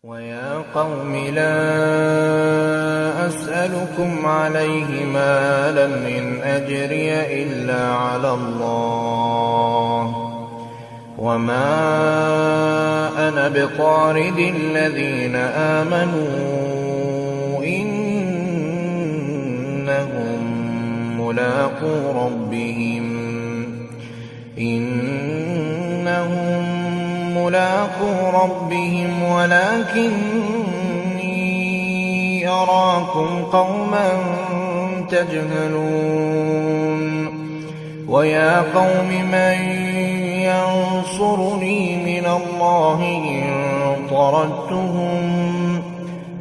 ويا قوم لا أسألكم عليه مالا إن أجري إلا على الله وما أنا بطارد الذين آمنوا إنهم ملاقو ربهم ولكني أراكم قوما تجهلون ويا قوم من ينصرني من الله إن طردتهم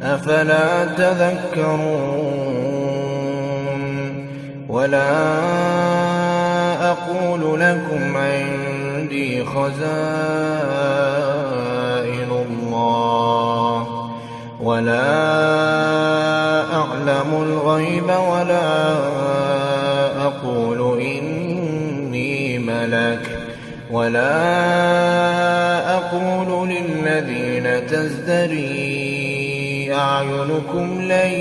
أفلا تذكرون ولا أقول لكم عندي خزائن الله ولا أعلم الغيب ولا أقول إني ملك ولا أقول للذين تزدري أعينكم لن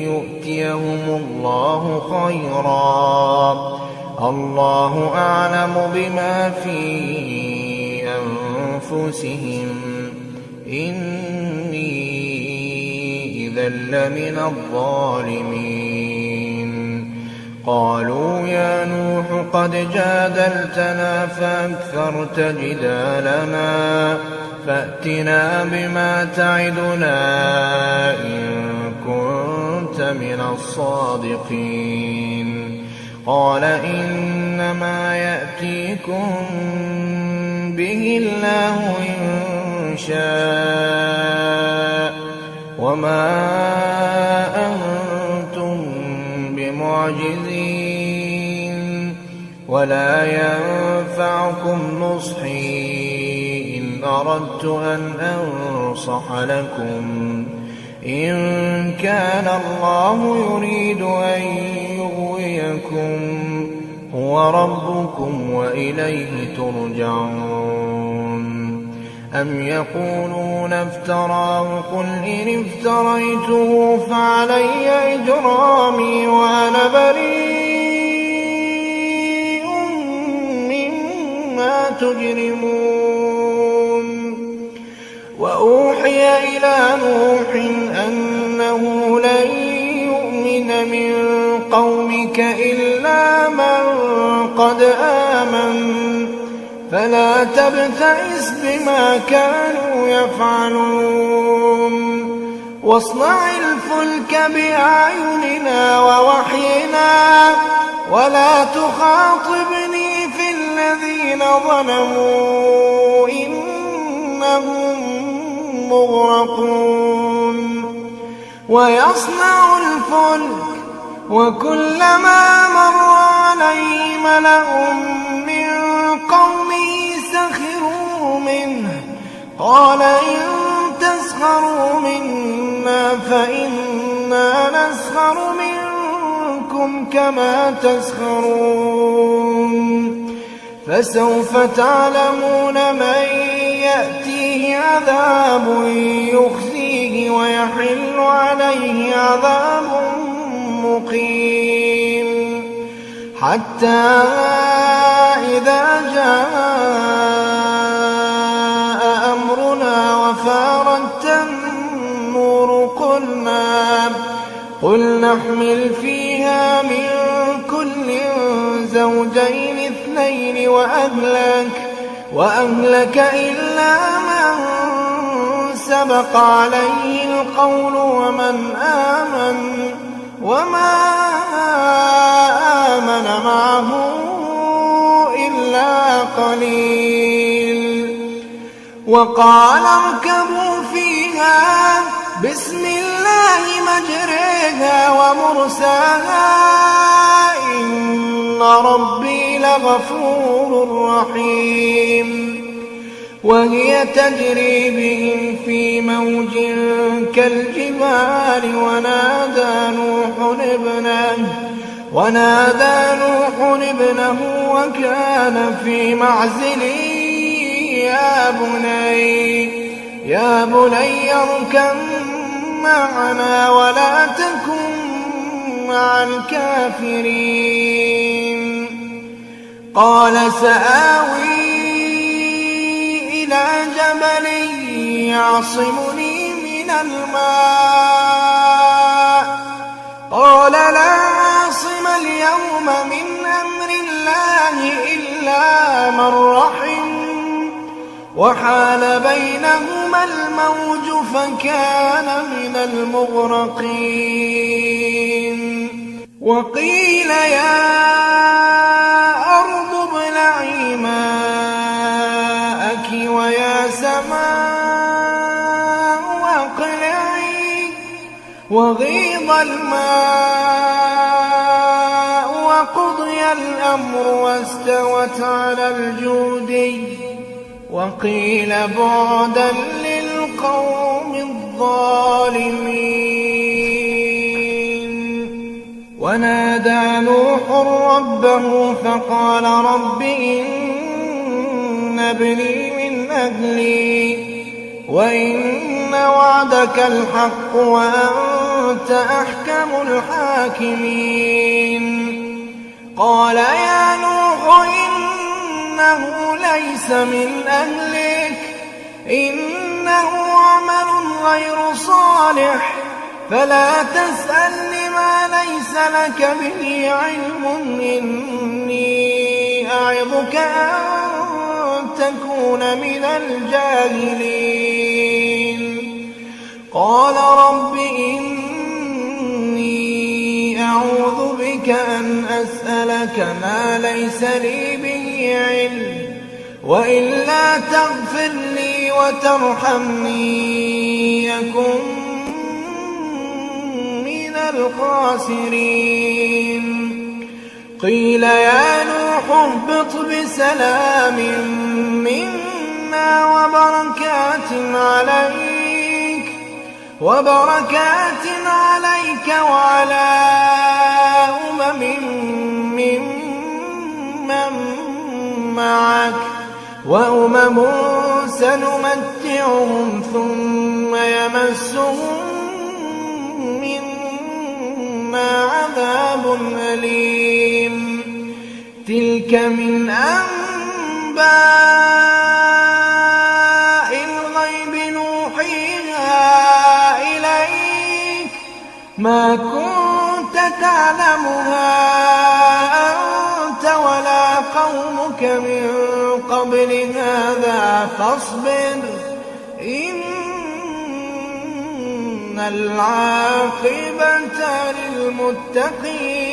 يؤتيهم الله خيرا الله أعلم بما في أنفسهم إني إذا لمن الظالمين قالوا يا نوح قد جادلتنا فأكثرت جدالنا فأتنا بما تعدنا إن كنت من الصادقين قال إنما يأتيكم به الله إن شاء وما أنتم بمعجزين ولا ينفعكم نصحي إن أردت أن أنصح لكم إن كان الله يريد أن يغويكم هو ربكم وإليه ترجعون أم يقولون افتراه قل إن افتريته فعلي إجرامي وأنا بريء مما تجرمون وأوحي إلى نوح أنه لن يؤمن من قومك إلا من قد آمن فلا تبتئس بما كانوا يفعلون واصنع الفلك بأعيننا ووحينا ولا تخاطبني في الذين ظلموا إنهم مغرقون ويصنع الفلك وكلما مر عليه ملأ من قومه سخروا منه قال إن تسخروا منا فإنا نسخر منكم كما تسخرون فسوف تعلمون من يأتيه عذاب يخزيه ويحل عليه عذاب مقيم حتى إذا جاء أمرنا وفارت النور قل نحمل فيها من كل زوجين اثنين وأهلك إلا من سبق عليه القول وما آمن معه إلا قليل وقال اركبوا فيها بسم الله مجريها ومرساها إن ربي لغفور رحيم وهي تجري بهم في موج كالجبال ونادى نوح ابنه وكان في معزل يا بني اركب معنا ولا تكن مع الكافرين. قال سآوي إلى جبل يعصمني من الماء. قال لا عاصم اليوم من أمر الله إلا من رحم، وحال بينهما الموج فكان من المغرقين. وقيل يا أرض ابلعي ماءك ويا سماء أقلعي. وغيض الماء وقضي الأمر واستوت على الجودي. وقيل بعدا للقوم الظالمين. ونادى نوح ربه فقال رب إن ابني من أهلي وإن وعدك الحق وأنت أحكم الحاكمين. قال يا نوح إنه ليس من أهلك إنه عمل غير صالح فلا تسألني ما ليس لك به علم إني أعظك أن تكون من الجاهلين. قال رب إني أعوذ بك أن أسألك ما ليس لي به علم وإلا تغفر لي وترحمني يكن من الخاسرين. قيل يا نوح اهبط بسلام منا وبركات عليك وعلى أمم ممن معك وأمم سنمتعهم ثم يمسهم منا عذاب أليم. تلك من أنباء الغيب نوحيها إليك ما كنت تعلمها أنت ولا قومك من قبل هذا فاصبر إن العاقبة للمتقين.